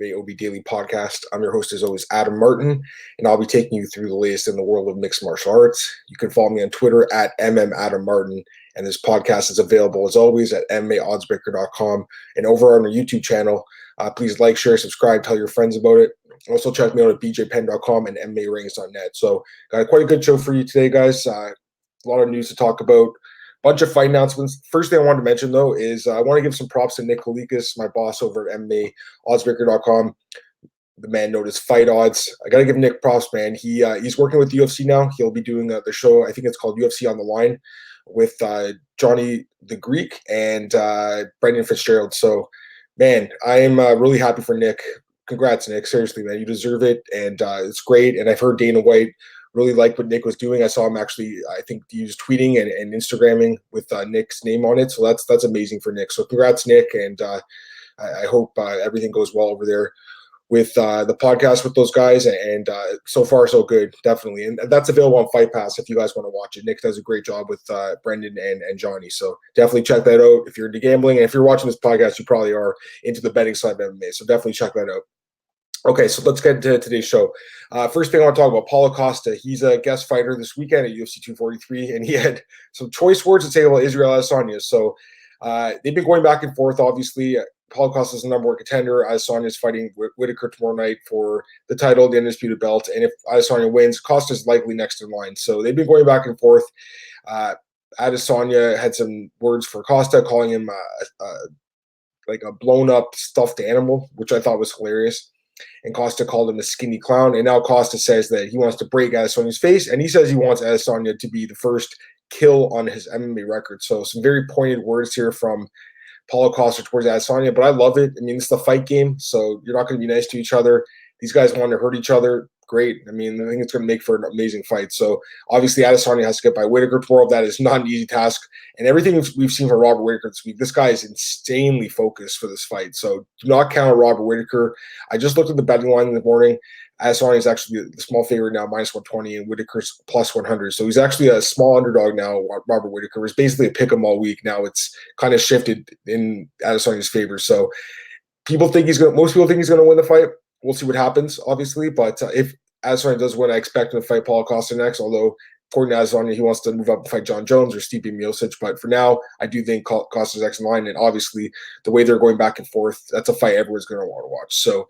MMAOB Daily podcast. I'm your host, as always, Adam Martin, and I'll be taking you through the latest in the world of mixed martial arts. You can follow me on Twitter at MMAdamMartin, and this podcast is available, as always, at MMAOddsbreaker.com and over on our YouTube channel. Please like, share, subscribe, tell your friends about it. Also, check me out at bjpenn.com and MMARings.net. So, got quite a good show for you today, guys. A lot of news to talk about. Bunch of fight announcements. First thing I wanted to mention, though, is I want to give some props to Nick Kalikas, my boss over at MMAOddsbreaker.com, the man known as Fight Odds. I got to give Nick props, man. He's working with the UFC now. He'll be doing the show, I think it's called UFC on the Line, with Johnny the Greek and Brendan Fitzgerald. So, man, I am really happy for Nick. Congrats, Nick. Seriously, man. You deserve it, and it's great. And I've heard Dana White really liked what Nick was doing. I saw him actually, I think he was tweeting and Instagramming with Nick's name on it. So that's amazing for Nick. So congrats, Nick. And I hope everything goes well over there with the podcast with those guys. And so far, so good, definitely. And that's available on Fight Pass if you guys want to watch it. Nick does a great job with Brendan and Johnny. So definitely check that out if you're into gambling. And if you're watching this podcast, you probably are into the betting side of MMA. So definitely check that out. Okay, so let's get into today's show. First thing I want to talk about, Paulo Costa. He's a guest fighter this weekend at UFC 243, and he had some choice words to say about Israel Adesanya. So they've been going back and forth, obviously. Paulo Costa is the number one contender. Adesanya is fighting Whitaker tomorrow night for the title, the undisputed belt. And if Adesanya wins, Costa is likely next in line. So they've been going back and forth. Adesanya had some words for Costa, calling him like a blown-up stuffed animal, which I thought was hilarious. And Costa called him a skinny clown. And now Costa says that he wants to break Adesanya's face. And he says he wants Adesanya to be the first kill on his MMA record. So some very pointed words here from Paulo Costa towards Adesanya. But I love it. I mean, it's the fight game. So you're not going to be nice to each other. These guys want to hurt each other. Great. I mean, I think it's going to make for an amazing fight. So obviously Adesanya has to get by Whitaker tomorrow. That is not an easy task. And everything we've seen from Robert Whitaker this week, this guy is insanely focused for this fight. So do not count on Robert Whitaker. I just looked at the betting line in the morning. Adesanya is actually the small favorite now, minus 120, and Whitaker's plus 100. So he's actually a small underdog now. Robert Whitaker was basically a pick 'em all week. Now it's kind of shifted in Adesanya's favor. So most people think he's going to win the fight. We'll see what happens, obviously. But if Adesanya does win, I expect him to fight Paulo Costa next, although according to Adesanya, he wants to move up and fight Jon Jones or Stipe Miocic. But for now, I do think Costa's next in line. And obviously, the way they're going back and forth, that's a fight everyone's going to want to watch. So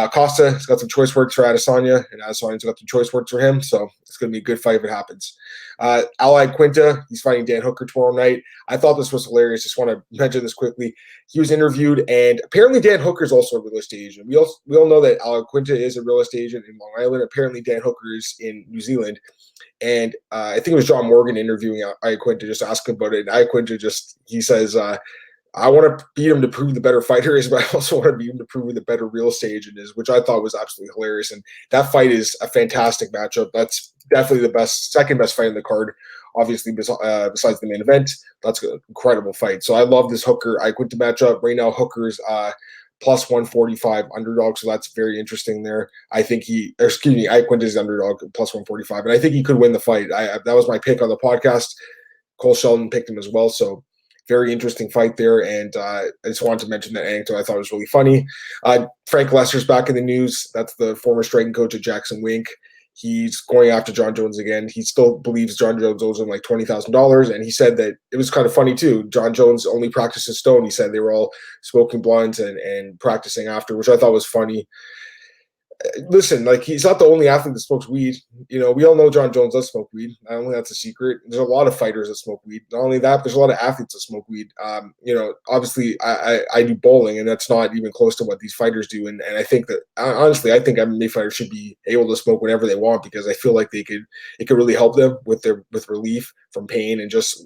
Costa has got some choice words for Adesanya, and Adesanya's got some choice words for him. So it's going to be a good fight if it happens. Iaquinta, he's fighting Dan Hooker tomorrow night. I thought this was hilarious. Just want to mention this quickly. He was interviewed, and apparently Dan Hooker is also a real estate agent. We all know that Iaquinta is a real estate agent in Long Island. Apparently Dan Hooker is in New Zealand. And I think it was John Morgan interviewing Iaquinta, just asking about it. And Iaquinta he says, I want to beat him to prove the better fighter is, but I also want to beat him to prove who the better real estate agent is, which I thought was absolutely hilarious. And that fight is a fantastic matchup. That's definitely the second best fight in the card, obviously, besides the main event. That's an incredible fight. So I love this Hooker-Iaquinta matchup. Right now, Hooker's plus 145 underdog, so that's very interesting there. I think Iaquinta is underdog plus 145, and I think he could win the fight. That was my pick on the podcast. Cole Sheldon picked him as well, so very interesting fight there. And I just wanted to mention that anecdote. I thought it was really funny. Frank Lester's back in the news. That's the former striking coach at Jackson Wink. He's going after Jon Jones again. He still believes Jon Jones owes him like $20,000. And he said that it was kind of funny too. Jon Jones only practiced in Stone. He said they were all smoking blunts and practicing after, which I thought was funny. Listen, like, he's not the only athlete that smokes weed. You know, we all know Jon Jones does smoke weed. I don't think that's a secret. There's a lot of fighters that smoke weed. Not only that, there's a lot of athletes that smoke weed. You know, obviously I do bowling, and that's not even close to what these fighters do. And I think that, honestly, I think MMA fighters should be able to smoke whenever they want, because I feel like it could really help them with relief from pain and just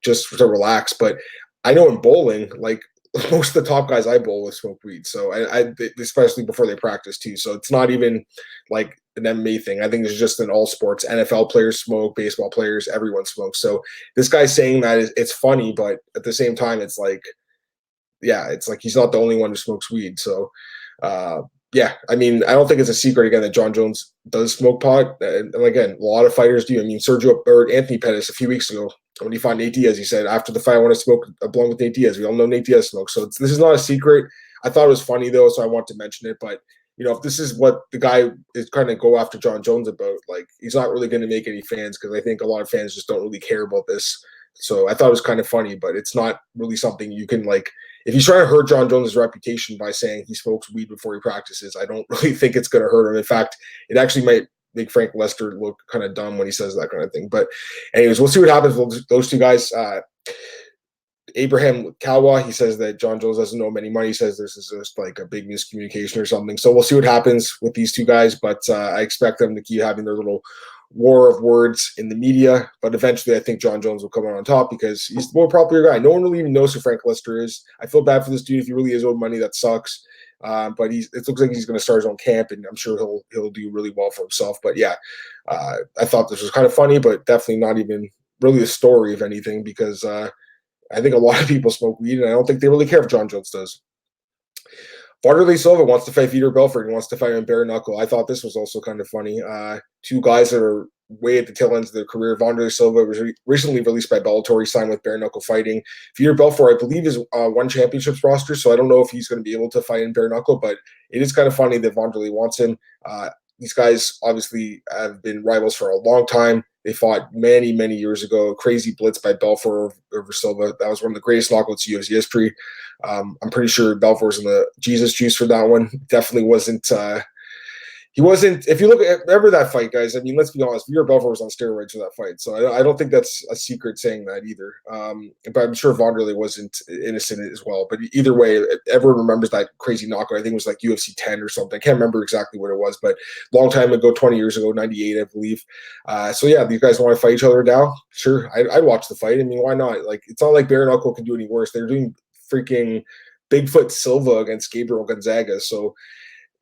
to relax. But I know in bowling, like, most of the top guys I bowl with smoke weed. So I especially before they practice too. So it's not even like an MMA thing. I think it's just in all sports. NFL players smoke, baseball players, everyone smokes. So this guy's saying that it's funny, but at the same time, it's like, yeah, it's like he's not the only one who smokes weed. So yeah, I mean, I don't think it's a secret again that Jon Jones does smoke pot. And again, a lot of fighters do. I mean, Anthony Pettis a few weeks ago, when he fought Nate Diaz, he said, after the fight, I want to smoke a blunt with Nate Diaz. We all know Nate Diaz smokes. So this is not a secret. I thought it was funny though, so I want to mention it. But if this is what the guy is kind of go after Jon Jones about, like, he's not really going to make any fans, because I think a lot of fans just don't really care about this. So I thought it was kind of funny, but it's not really something you can, like, if he's trying to hurt Jon Jones' reputation by saying he smokes weed before he practices, I don't really think it's going to hurt him. In fact, it actually might make Frank Lester look kind of dumb when he says that kind of thing. But anyways, we'll see what happens with those two guys. Abraham Kalwa, he says that Jon Jones doesn't know him any money. He says this is just like a big miscommunication or something. So we'll see what happens with these two guys, but I expect them to keep having their little war of words in the media. But eventually I think Jon Jones will come out on top, because he's the more popular guy. No one really even knows who Frank Lester is. I feel bad for this dude. If he really is owed money, that sucks. But it looks like he's going to start his own camp, and I'm sure he'll do really well for himself. But yeah, I thought this was kind of funny, but definitely not even really a story, if anything, because I think a lot of people smoke weed, and I don't think they really care if Jon Jones does. Wanderlei Silva wants to fight Vitor Belfort. He wants to fight him bare knuckle. I thought this was also kind of funny. Two guys that are way at the tail ends of their career. Wanderlei Silva was recently released by Bellator. He signed with bare knuckle fighting. Vitor Belfort, I believe, is one championships roster, so I don't know if he's going to be able to fight in bare knuckle, but it is kind of funny that Wanderlei wants him. These guys obviously have been rivals for a long time. They fought many, many years ago. Crazy blitz by Belfort over Silva. That was one of the greatest knockouts in UFC history. I'm pretty sure Belfort was in the Jesus juice for that one. Definitely wasn't. He wasn't. If you remember that fight, guys. I mean, let's be honest. Vitor Belfort was on steroids for that fight, so I don't think that's a secret saying that either. But I'm sure Wanderlei wasn't innocent as well. But either way, everyone remembers that crazy knockout. I think it was like UFC 10 or something. I can't remember exactly what it was, but long time ago, 20 years ago, 98, I believe. So yeah, these guys want to fight each other now. Sure, I'd watch the fight. I mean, why not? Like, it's not like bare knuckle can do any worse. They're doing freaking Bigfoot Silva against Gabriel Gonzaga, so.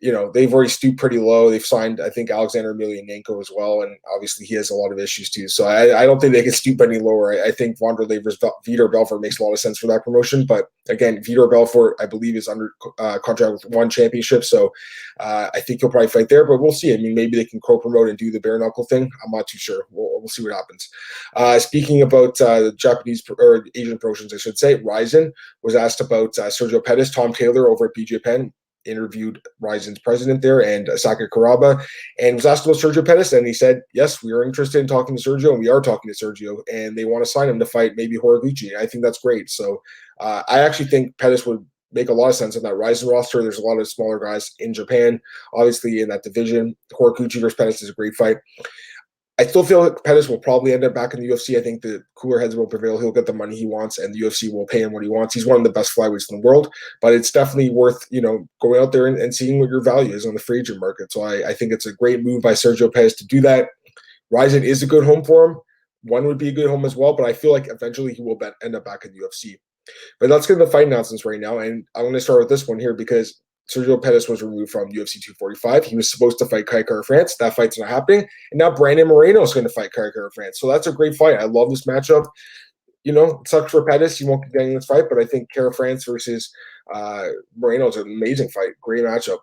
They've already stooped pretty low. They've signed, I think, Alexander Emelianenko as well, and obviously he has a lot of issues too. So I don't think they can stoop any lower. I think Wanderlei versus Vitor Belfort makes a lot of sense for that promotion. But again, Vitor Belfort, I believe, is under contract with one championship, so I think he'll probably fight there. But we'll see. I mean, maybe they can co-promote and do the bare knuckle thing. I'm not too sure. We'll see what happens. Speaking about the Japanese or Asian promotions, I should say, RIZIN was asked about Sergio Pettis. Tom Taylor over at BJ Penn interviewed RIZIN's president there, and Saki Karaba, and was asked about Sergio Pettis, and he said, yes, we are interested in talking to Sergio, and we are talking to Sergio, and they want to sign him to fight maybe Horiguchi. I think that's great. So I actually think Pettis would make a lot of sense in that RIZIN roster. There's a lot of smaller guys in Japan, obviously, in that division. Horiguchi versus Pettis is a great fight. I still feel like Pettis will probably end up back in the UFC. I think the cooler heads will prevail. He'll get the money he wants, and the UFC will pay him what he wants. He's one of the best flyweights in the world, but it's definitely worth, going out there and seeing what your value is on the free agent market. So I think it's a great move by Sergio Pettis to do that. RIZIN is a good home for him. One would be a good home as well, but I feel like eventually he will end up back in the UFC. But let's get into the fight announcements right now, and I'm going to start with this one here because Sergio Pettis was removed from UFC 245. He was supposed to fight Kai Kara-France. That fight's not happening. And now Brandon Moreno is going to fight Kai Kara-France. So that's a great fight. I love this matchup. It sucks for Pettis. He won't be getting this fight, but I think Kara-France versus Moreno is an amazing fight. Great matchup.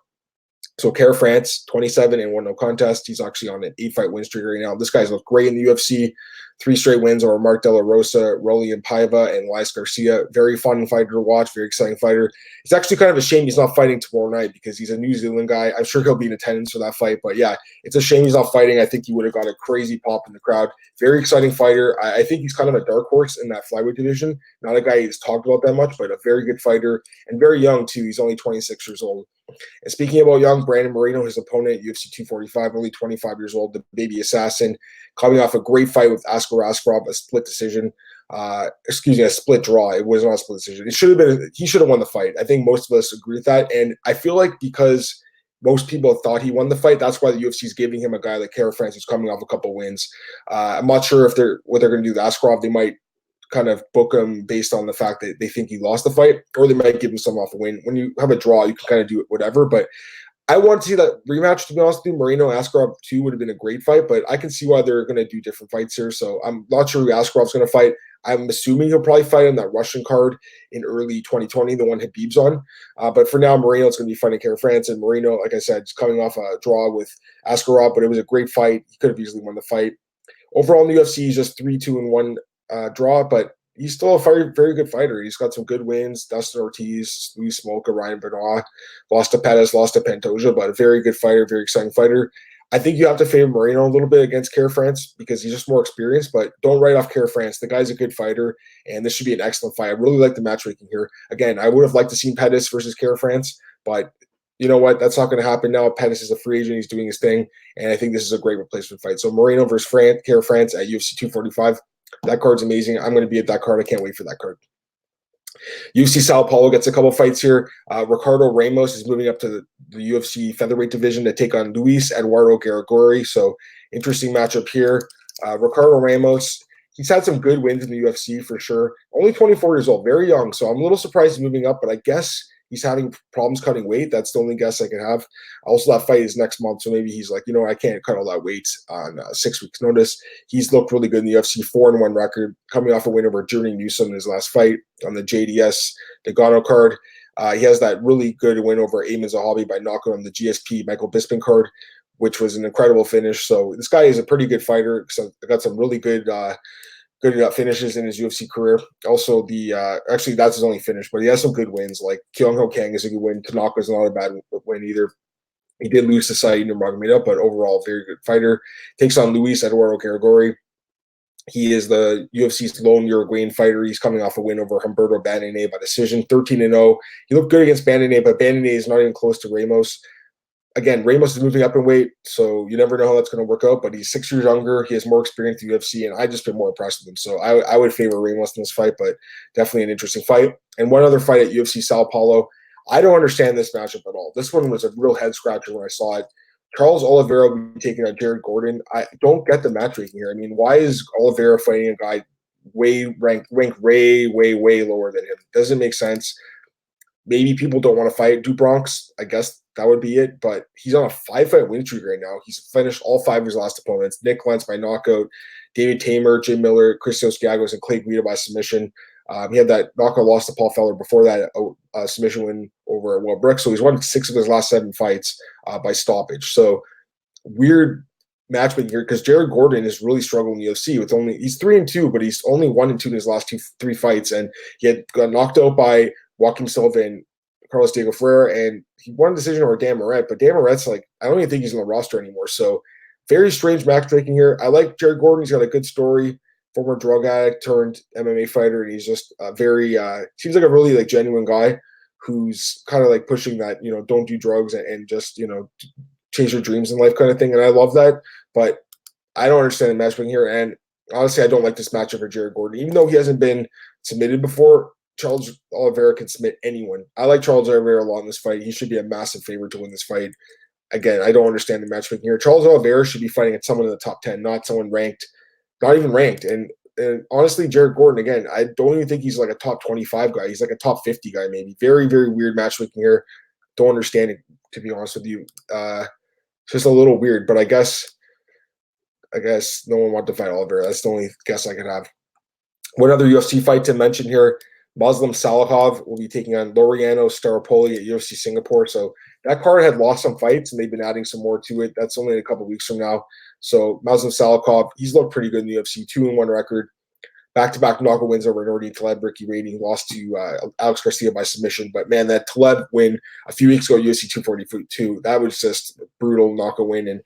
So Kara-France, 27 and 1 no contest. He's actually on an 8-fight win streak right now. This guy's looked great in the UFC. 3 straight wins over Mark De La Rosa, Rolian Paiva, and Elias Garcia. Very fun fighter to watch. Very exciting fighter. It's actually kind of a shame he's not fighting tomorrow night because he's a New Zealand guy. I'm sure he'll be in attendance for that fight. But yeah, it's a shame he's not fighting. I think he would have got a crazy pop in the crowd. Very exciting fighter. I think he's kind of a dark horse in that flyweight division. Not a guy he's talked about that much, but a very good fighter and very young too. He's only 26 years old. And speaking about young, Brandon Moreno, his opponent, UFC 245, only 25 years old, the baby assassin, coming off a great fight with Askar Askarov, a split decision. A split draw. It was not a split decision. He should have won the fight. I think most of us agree with that. And I feel like because most people thought he won the fight, that's why the UFC is giving him a guy like Kara-France who's coming off a couple wins. I'm not sure what they're going to do with Askarov. They might kind of book him based on the fact that they think he lost the fight, or they might give him some off a win. When you have a draw, you can kind of do it whatever. But I want to see that rematch, to be honest with you. Moreno Askarov 2 would have been a great fight, but I can see why they're going to do different fights here. So I'm not sure who Askarov's going to fight. I'm assuming he'll probably fight on that Russian card in early 2020, the one Habib's on. But for now, Moreno's going to be fighting Kara-France. And Moreno, like I said, is coming off a draw with Askarov, but it was a great fight. He could have easily won the fight. Overall in the UFC, he's just 3-2-1 draw, but he's still a very, very good fighter. He's got some good wins. Dustin Ortiz, Luis Smolka, Ryan Benoit, lost to Pettis, lost to Pantoja, but a very good fighter, very exciting fighter. I think you have to favor Moreno a little bit against Care France because he's just more experienced, but don't write off Care France. The guy's a good fighter, and this should be an excellent fight. I really like the matchmaking here. Again, I would have liked to see Pettis versus Care France, but you know what? That's not going to happen now. Pettis is a free agent. He's doing his thing, and I think this is a great replacement fight. So Moreno versus Care France at UFC 245. That card's amazing. I'm going to be at that card. I can't wait for that card. UFC Sao Paulo gets a couple fights here. Ricardo Ramos is moving up to the UFC featherweight division to take on Luiz Eduardo Garagorri. So interesting matchup here. Ricardo Ramos, he's had some good wins in the UFC for sure. Only 24 years old, very young. So I'm a little surprised he's moving up, but I guess he's having problems cutting weight. That's the only guess I can have. Also, that fight is next month, so maybe he's like, you know, I can't cut all that weight on 6 weeks' notice. He's looked really good in the UFC, 4-1 record, coming off a win over Journey Newsom in his last fight on the JDS Nagano card. He has that really good win over Ayman Zahabi by knockout on the GSP Michael Bisping card, which was an incredible finish. So this guy is a pretty good fighter. So I got some really good finishes in his UFC career. Also, actually that's his only finish, but he has some good wins. Like Kyung Ho Kang is a good win. Tanaka is not a bad win either. He did lose to Said Nurmagomedov, but overall very good fighter. Takes on Luiz Eduardo Garagorri. He is the UFC's lone Uruguayan fighter. He's coming off a win over Humberto Bandené by decision, 13-0. He looked good against Bandené, but Bandené is not even close to Ramos. Again, Ramos is moving up in weight, so you never know how that's going to work out, but he's 6 years younger. He has more experience in the UFC, and I've just been more impressed with him. So I would favor Ramos in this fight, but definitely an interesting fight. And one other fight at UFC Sao Paulo. I don't understand this matchup at all. This one was a real head-scratcher when I saw it. Charles Oliveira will be taking on Jared Gordon. I don't get the matchmaking here. I mean, why is Oliveira fighting a guy ranked way lower than him? Doesn't make sense. Maybe people don't want to fight Dubronx. I guess that would be it. But he's on a 5-fight win streak right now. He's finished all 5 of his last opponents. Nick Lentz by knockout, David Tamer, Jim Miller, Christos Giagos, and Clay Guida by submission. He had that knockout loss to Paul Feller before that submission win over Will Brooks. So he's won 6 of his last 7 fights by stoppage. So weird matchmaking here because Jared Gordon is really struggling in the UFC with he's 3-2, but he's only 1-2 in his last 3 fights, and he had got knocked out by Joaquim Silva and Carlos Diego Ferreira, and he won a decision over Dan Moret, but Dan Moret's like, I don't even think he's on the roster anymore. So very strange matchmaking here. I like Jared Gordon. He's got a good story. Former drug addict turned MMA fighter, and he's just seems like a really like genuine guy who's kind of like pushing that, you know, don't do drugs and just, you know, chase your dreams in life kind of thing. And I love that, but I don't understand the matchmaking here. And honestly, I don't like this matchup for Jared Gordon, even though he hasn't been submitted before. Charles Oliveira can submit anyone. I like Charles Oliveira a lot in this fight. He should be a massive favorite to win this fight. Again, I don't understand the matchmaking here. Charles Oliveira should be fighting at someone in the top 10, not someone ranked, not even ranked. And honestly, Jared Gordon, again, I don't even think he's like a top 25 guy. He's like a top 50 guy, maybe. Very, very weird matchmaking here. Don't understand it, to be honest with you. It's just a little weird, but I guess no one wanted to fight Oliveira. That's the only guess I could have. One other UFC fight to mention here. Muslim Salikhov will be taking on Laureano Staropoli at UFC Singapore. So that card had lost some fights, and they've been adding some more to it. That's only a couple of weeks from now. So Muslim Salikhov, he's looked pretty good in the UFC, 2-1 record. Back-to-back knockout wins over Nordi Taleb, Ricky Rainey. He lost to Alex Garcia by submission. But, man, that Taleb win a few weeks ago, UFC 242, that was just a brutal knockout win. And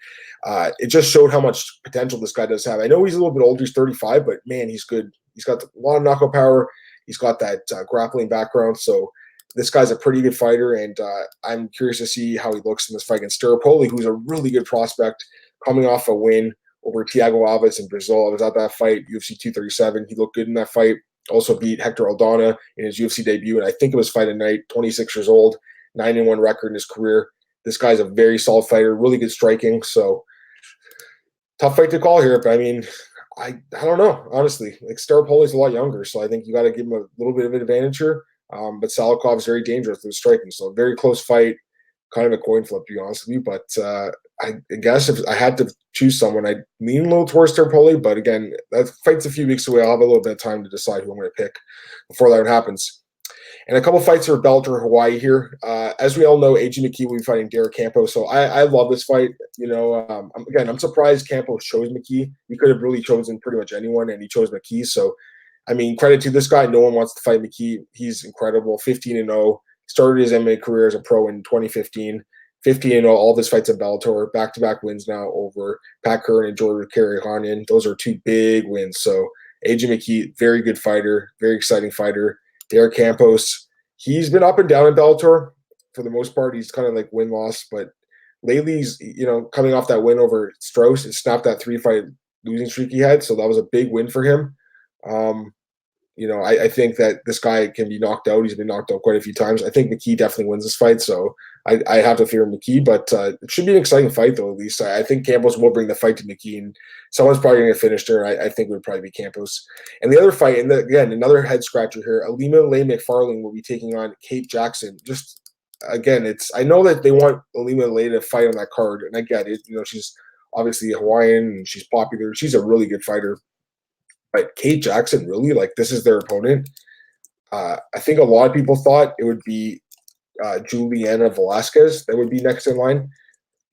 it just showed how much potential this guy does have. I know he's a little bit older. He's 35, but, man, he's good. He's got a lot of knockout power. He's got that grappling background. So this guy's a pretty good fighter, and I'm curious to see how he looks in this fight against Staropoli, who's a really good prospect coming off a win over Thiago Alves in Brazil. I was at that fight, UFC 237. He looked good in that fight. Also beat Hector Aldana in his UFC debut, and I think it was fight of night, 26 years old, 9-1 record in his career. This guy's a very solid fighter, really good striking. So tough fight to call here, but I mean, I don't know, honestly. Like Staropoli's a lot younger, so I think you got to give him a little bit of an advantage here. But Salikhov is very dangerous with striking, so a very close fight, kind of a coin flip, to be honest with you. But I guess if I had to choose someone, I'd lean a little towards Staropoli. But again, that fight's a few weeks away. I'll have a little bit of time to decide who I'm going to pick before that happens. And a couple fights for Bellator Hawaii here. As we all know, AJ McKee will be fighting Derek Campos. So I love this fight. You know, I'm surprised Campos chose McKee. He could have really chosen pretty much anyone, and he chose McKee. So I mean, credit to this guy. No one wants to fight McKee. He's incredible. 15-0. Started his MMA career as a pro in 2015. 15-0, all of his fights at Bellator. Back-to-back wins now over Pat Curran and Jordan Carey-Hanan. Those are two big wins. So AJ McKee, very good fighter, very exciting fighter. Derek Campos, he's been up and down in Bellator. For the most part, he's kind of like win-loss. But lately, he's, coming off that win over Strauss, it snapped that 3-fight losing streak he had. So that was a big win for him. I think that this guy can be knocked out. He's been knocked out quite a few times. I think McKee definitely wins this fight, so I have to fear McKee, but it should be an exciting fight, though, at least. I think Campos will bring the fight to McKee, and someone's probably going to finish there. I think it would probably be Campos. And the other fight, and again, another head-scratcher here, Ilima-Lei Macfarlane will be taking on Kate Jackson. Just, again, I know that they want Ilima-Lei to fight on that card, and I get it. She's obviously Hawaiian, and she's popular. She's a really good fighter. But Kate Jackson, really? Like, this is their opponent? I think a lot of people thought it would be Juliana Velasquez that would be next in line.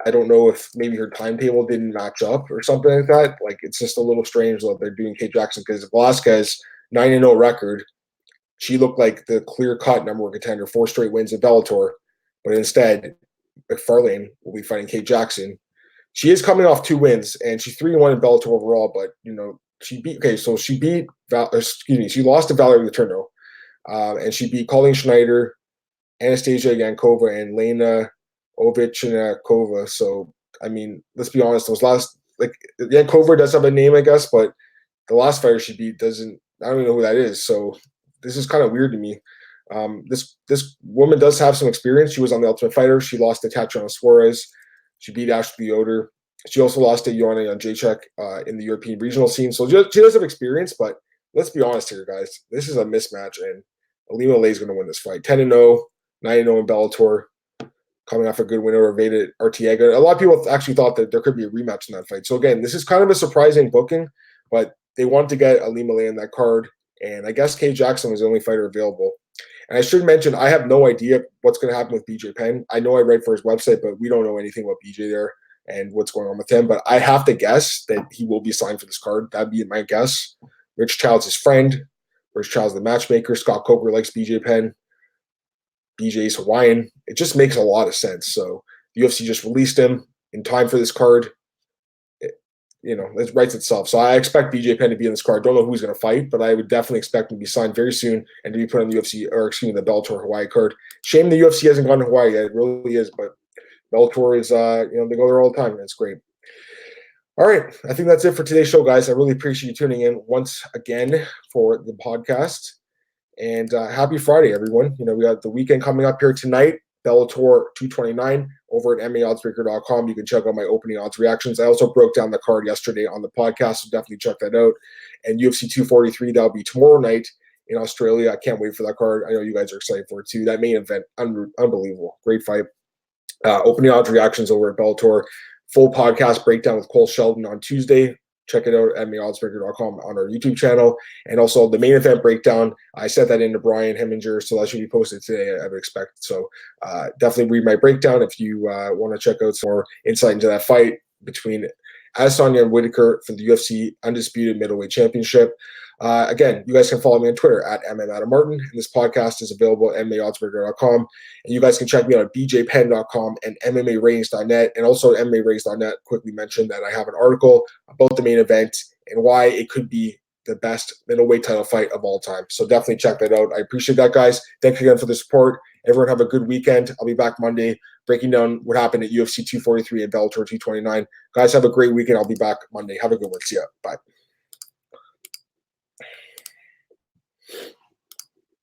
I don't know if maybe her timetable didn't match up or something like that. Like, it's just a little strange that they're doing Kate Jackson because Velasquez, 9-0 record, she looked like the clear-cut number one contender, 4 straight wins at Bellator. But instead, Macfarlane will be fighting Kate Jackson. She is coming off 2 wins, and she's 3-1 in Bellator overall, but, she lost to Valerie Letourneau, and she beat Colleen Schneider, Anastasia Yankova, and Lena Ovechnikova. So, I mean, let's be honest, Yankova does have a name, I guess, but the last fighter she beat I don't even know who that is. So this is kind of weird to me. This woman does have some experience. She was on The Ultimate Fighter. She lost to Tatiana Suarez. She beat Ashley Yoder. She also lost to Joanna Jacek in the European regional scene. So she does have experience, but let's be honest here, guys. This is a mismatch, and Ilima-Lei is going to win this fight. 10-0, 9-0 in Bellator, coming off a good win over Veda Arteaga. A lot of people actually thought that there could be a rematch in that fight. So, again, this is kind of a surprising booking, but they want to get Ilima-Lei in that card, and I guess Kate Jackson was the only fighter available. And I should mention, I have no idea what's going to happen with BJ Penn. I know I read for his website, but we don't know anything about BJ there and what's going on with him. But I have to guess that he will be signed for this card. That'd be my guess. Rich Child's his friend. Rich Child's the matchmaker. Scott Coker likes BJ Penn. BJ's Hawaiian. It just makes a lot of sense. So the UFC just released him in time for this card. It writes itself. So I expect BJ Penn to be in this card. Don't know who he's going to fight, but I would definitely expect him to be signed very soon and to be put on the UFC, the Bellator Hawaii card. Shame the UFC hasn't gone to Hawaii yet. It really is, but Bellator is, they go there all the time, and it's great. All right. I think that's it for today's show, guys. I really appreciate you tuning in once again for the podcast. And happy Friday, everyone. We got the weekend coming up here tonight. Bellator 229 over at MMAOddsbreaker.com. You can check out my opening odds reactions. I also broke down the card yesterday on the podcast, so definitely check that out. And UFC 243, that'll be tomorrow night in Australia. I can't wait for that card. I know you guys are excited for it too. That main event, unbelievable. Great fight. Opening odds reactions over at Bellator. Full podcast breakdown with Cole Sheldon on Tuesday. Check it out at MMAOddsbreaker.com on our YouTube channel. And also the main event breakdown, I sent that into Brian Heminger, so that should be posted today, I would expect. So definitely read my breakdown if you want to check out some more insight into that fight between Adesanya and Whitaker for the UFC Undisputed Middleweight Championship. Again, you guys can follow me on Twitter at MMAdammartin. And this podcast is available at MMAOddsbreaker.com. And you guys can check me out at bjpenn.com and MMAratings.net. And also at MMAratings.net, quickly mention that I have an article about the main event and why it could be the best middleweight title fight of all time. So definitely check that out. I appreciate that, guys. Thanks again for the support. Everyone have a good weekend. I'll be back Monday breaking down what happened at UFC 243 and Bellator 229. Guys, have a great weekend. I'll be back Monday. Have a good one. See ya. Bye.